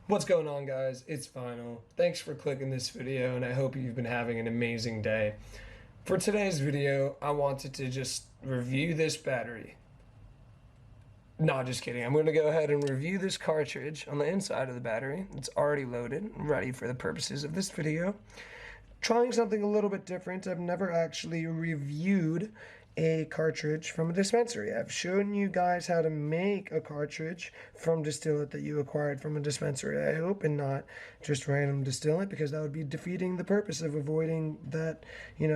What's going on, guys? It's Final. Thanks for clicking this video, and I hope you've been having an amazing day. For today's video, I wanted to just review this battery. No, just kidding. I'm going to go ahead and review this cartridge on the inside of the battery. It's already loaded, ready for the purposes of this video. Trying something a little bit different. I've never actually reviewed a cartridge from a dispensary. I've shown you guys how to make a cartridge from distillate that you acquired from a dispensary, I hope, and not just random distillate, because that would be defeating the purpose of avoiding that,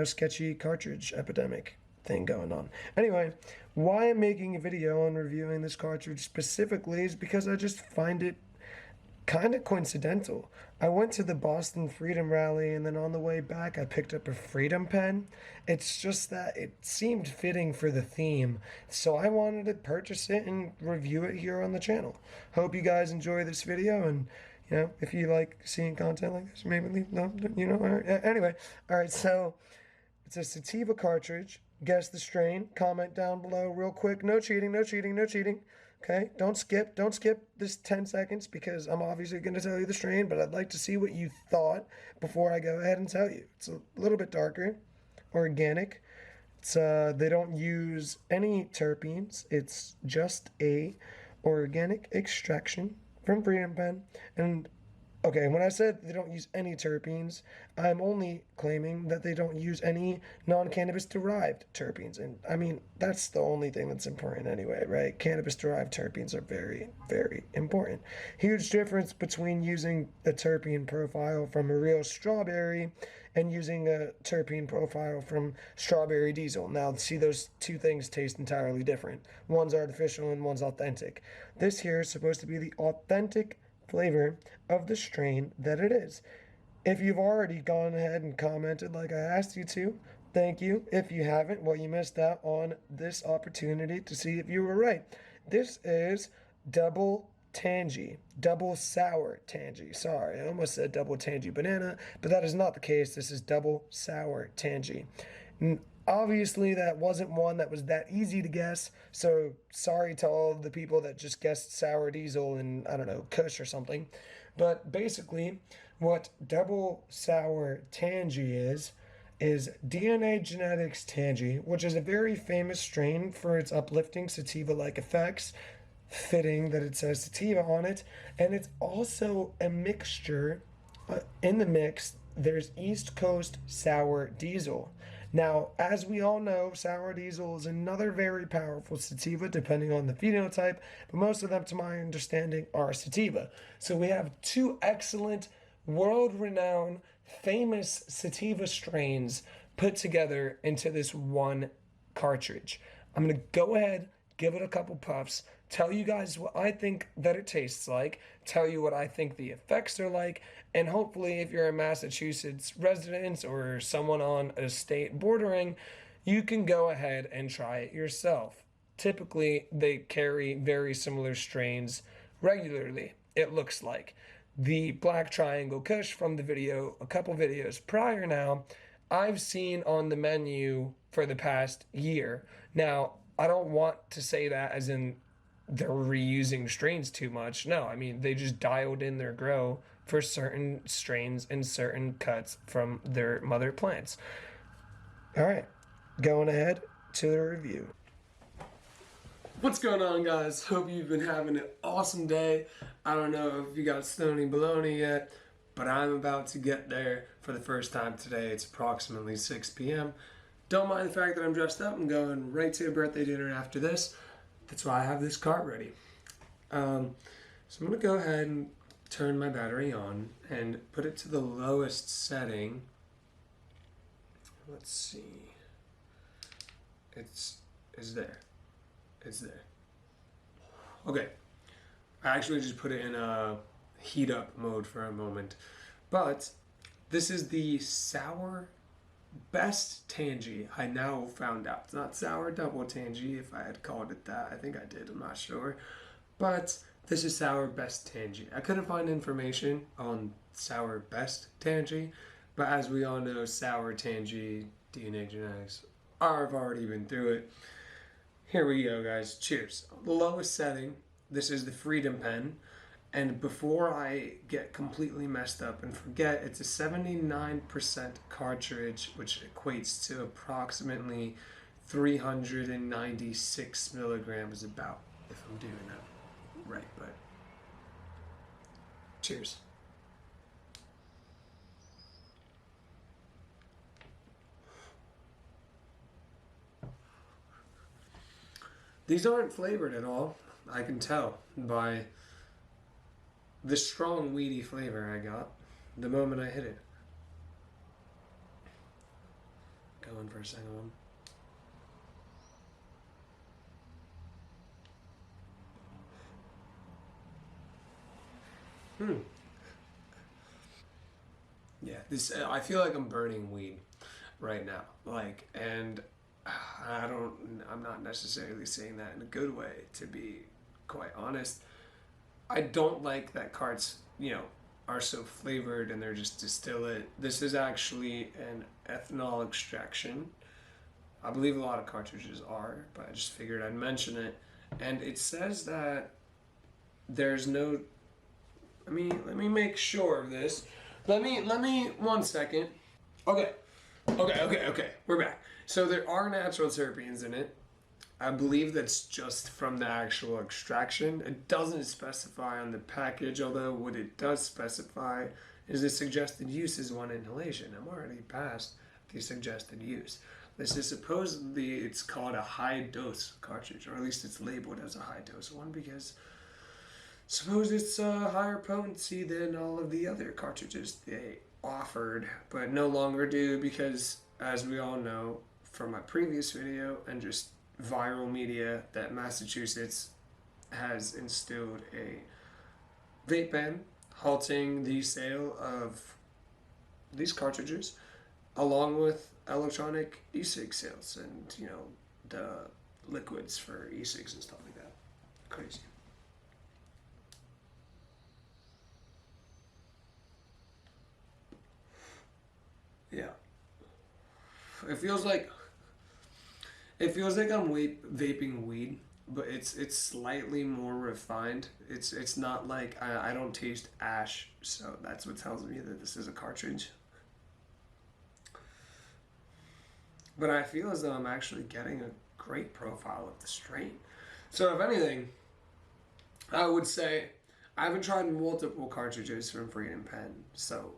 sketchy cartridge epidemic thing going on. Anyway, why I'm making a video on reviewing this cartridge specifically is because I just find it kind of coincidental. I went to the Boston Freedom Rally, and then on the way back I picked up a Freedom pen. It's just that it seemed fitting for the theme, so I wanted to purchase it and review it here on the channel. Hope you guys enjoy this video, and if you like seeing content like this, maybe leave anyway. All right, so it's a sativa cartridge. Guess the strain. Comment down below real quick. No cheating, no cheating, no cheating. Okay, don't skip this 10 seconds, because I'm obviously going to tell you the strain, but I'd like to see what you thought before I go ahead and tell you. It's a little bit darker, organic. It's they don't use any terpenes. It's just a organic extraction from Freedom Pen. And okay, when I said they don't use any terpenes, I'm only claiming that they don't use any non-cannabis derived terpenes. And I mean, that's the only thing that's important anyway, right? Cannabis derived terpenes are very, very important. Huge difference between using a terpene profile from a real strawberry and using a terpene profile from strawberry diesel. Now, see, those two things taste entirely different. One's artificial and one's authentic. This here is supposed to be the authentic flavor of the strain that it is. If you've already gone ahead and commented like I asked you to, thank you. If you haven't, well, you missed out on this opportunity to see if you were right. This is double tangy, double sour tangy. Sorry, I almost said double tangy banana, but that is not the case. This is double sour tangy. Obviously, that wasn't one that was that easy to guess, so sorry to all of the people that just guessed sour diesel and, I don't know, Kush or something. But basically, what double sour tangy is DNA Genetics Tangy, which is a very famous strain for its uplifting sativa-like effects. Fitting that it says sativa on it. And it's also a mixture. In the mix, there's East Coast sour diesel. Now, as we all know, sour diesel is another very powerful sativa, depending on the phenotype, but most of them, to my understanding, are sativa. So we have two excellent, world-renowned, famous sativa strains put together into this one cartridge. I'm going to go ahead, give it a couple puffs, tell you guys what I think that it tastes like, tell you what I think the effects are like, and hopefully if you're a Massachusetts resident or someone on a state bordering, you can go ahead and try it yourself. Typically, they carry very similar strains regularly, it looks like. The Black Triangle Kush from the video, a couple videos prior now, I've seen on the menu for the past year. Now, I don't want to say that as in they're reusing strains too much. No, I mean, they just dialed in their grow for certain strains and certain cuts from their mother plants. All right, going ahead to the review. What's going on, guys? Hope you've been having an awesome day. I don't know if you got Stony Baloney yet, but I'm about to get there for the first time today. It's approximately 6 p.m. Don't mind the fact that I'm dressed up. I'm going right to a birthday dinner after this. That's why I have this cart ready. So I'm going to go ahead and turn my battery on and put it to the lowest setting. Let's see. It's there. It's there. Okay. I actually just put it in a heat up mode for a moment. But this is the sour best tangy. I now found out. It's not sour double tangy, if I had called it that. I think I did, I'm not sure. But this is sour best tangy. I couldn't find information on sour best tangy, but as we all know, sour tangy, DNA Genetics, I've already been through it. Here we go, guys. Cheers. The lowest setting, this is the Freedom Pen. And before I get completely messed up and forget, it's a 79% cartridge, which equates to approximately 396 milligrams, about, if I'm doing that right. But cheers. These aren't flavored at all. I can tell by the strong weedy flavor I got the moment I hit it. Going for a second one. Yeah, this I feel like I'm burning weed right now. Like, and I don't. I'm not necessarily saying that in a good way. To be quite honest, I don't like that carts, are so flavored and they're just distillate. This is actually an ethanol extraction. I believe a lot of cartridges are, but I just figured I'd mention it. And it says that there's no. Let me make sure of this. Let me 1 second. Okay, okay. We're back. So there are natural terpenes in it. I believe that's just from the actual extraction. It doesn't specify on the package, although what it does specify is the suggested use is one inhalation. I'm already past the suggested use. This is supposedly, it's called a high dose cartridge, or at least it's labeled as a high dose one because suppose it's a higher potency than all of the other cartridges they offered, but no longer do because, as we all know from my previous video and just viral media, that Massachusetts has instilled a vape ban, halting the sale of these cartridges, along with electronic e-cig sales and, the liquids for e-cigs and stuff like that. Crazy. Yeah. It feels like I'm vaping weed, but it's slightly more refined. It's not like I don't taste ash, so that's what tells me that this is a cartridge. But I feel as though I'm actually getting a great profile of the strain. So if anything, I would say I haven't tried multiple cartridges from Freedom Pen, so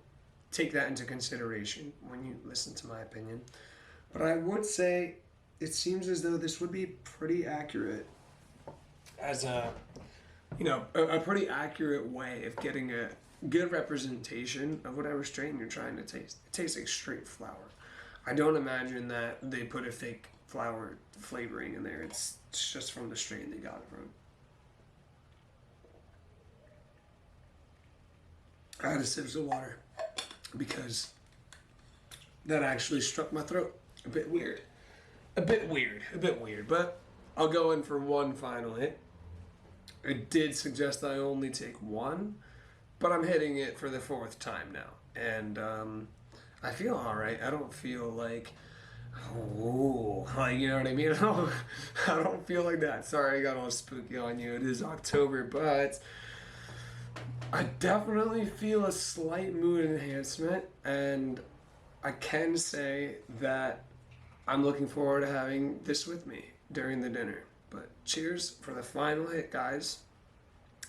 take that into consideration when you listen to my opinion. But I would say it seems as though this would be pretty accurate as a pretty accurate way of getting a good representation of whatever strain you're trying to taste. It tastes like straight flour. I don't imagine that they put a fake flour flavoring in there. It's just from the strain they got it from. I had a sip of water because that actually struck my throat. A bit weird. But I'll go in for one final hit. It did suggest I only take one, but I'm hitting it for the fourth time now. And I feel alright. I don't feel like, you know what I mean? I don't feel like that. Sorry, I got all spooky on you. It is October, but I definitely feel a slight mood enhancement, and I can say that I'm looking forward to having this with me during the dinner. But cheers for the final hit, guys.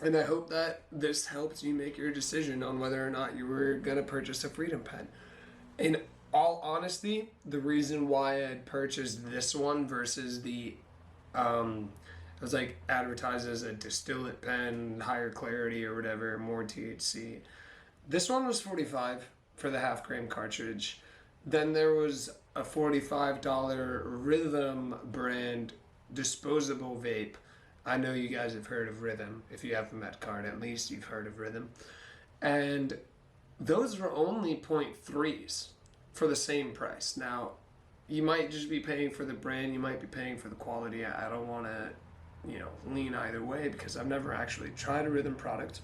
And I hope that this helps you make your decision on whether or not you were going to purchase a Freedom Pen. In all honesty, the reason why I purchased this one versus it was like advertised as a distillate pen, higher clarity or whatever, more THC. This one was $45 for the half gram cartridge. Then there was a $45 Rhythm brand disposable vape. I know you guys have heard of Rhythm. If you have a Met card, at least you've heard of Rhythm. And those were only 0.3s for the same price. Now, you might just be paying for the brand, you might be paying for the quality. I don't want to, lean either way because I've never actually tried a Rhythm product.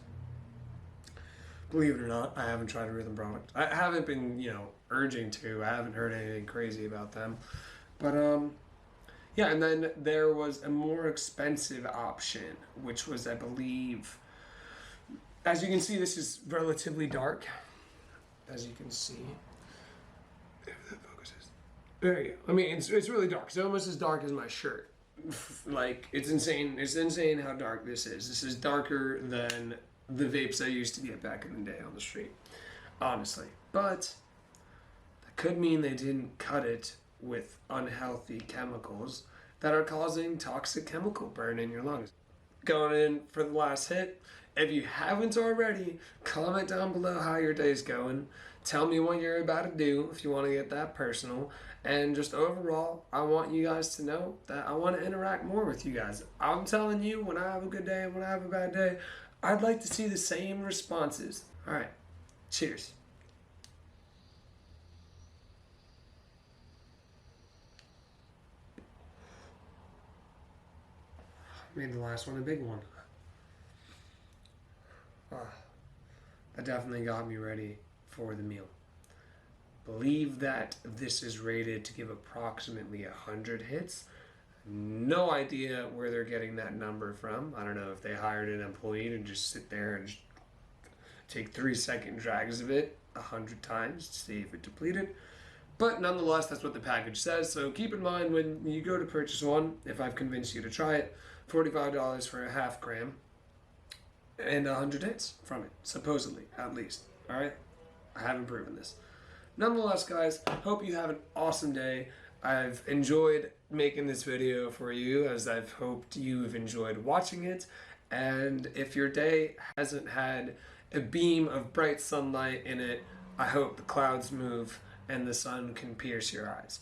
Believe it or not, I haven't tried a Rhythm product. I haven't been, urging to. I haven't heard anything crazy about them. But, yeah, and then there was a more expensive option, which was, I believe, As you can see, this is relatively dark. As you can see. If that focuses. There you go. I mean, it's really dark. It's almost as dark as my shirt. Like, it's insane. It's insane how dark this is. This is darker than the vapes I used to get back in the day on the street. Honestly. But that could mean they didn't cut it with unhealthy chemicals that are causing toxic chemical burn in your lungs. Going in for the last hit. If you haven't already, comment down below how your day's going. Tell me what you're about to do if you want to get that personal. And just overall, I want you guys to know that I want to interact more with you guys. I'm telling you, when I have a good day and when I have a bad day, I'd like to see the same responses. All right, cheers. Made the last one a big one. That definitely got me ready for the meal. Believe that this is rated to give approximately 100 hits. No idea where they're getting that number from. I don't know if they hired an employee to just sit there and just take 3-second drags of it 100 times to see if it depleted. But nonetheless, that's what the package says. So keep in mind when you go to purchase one, if I've convinced you to try it, $45 for a half gram and 100 hits from it, supposedly, at least. All right? I haven't proven this. Nonetheless, guys, hope you have an awesome day. I've enjoyed making this video for you, as I've hoped you've enjoyed watching it. And if your day hasn't had a beam of bright sunlight in it, I hope the clouds move and the sun can pierce your eyes.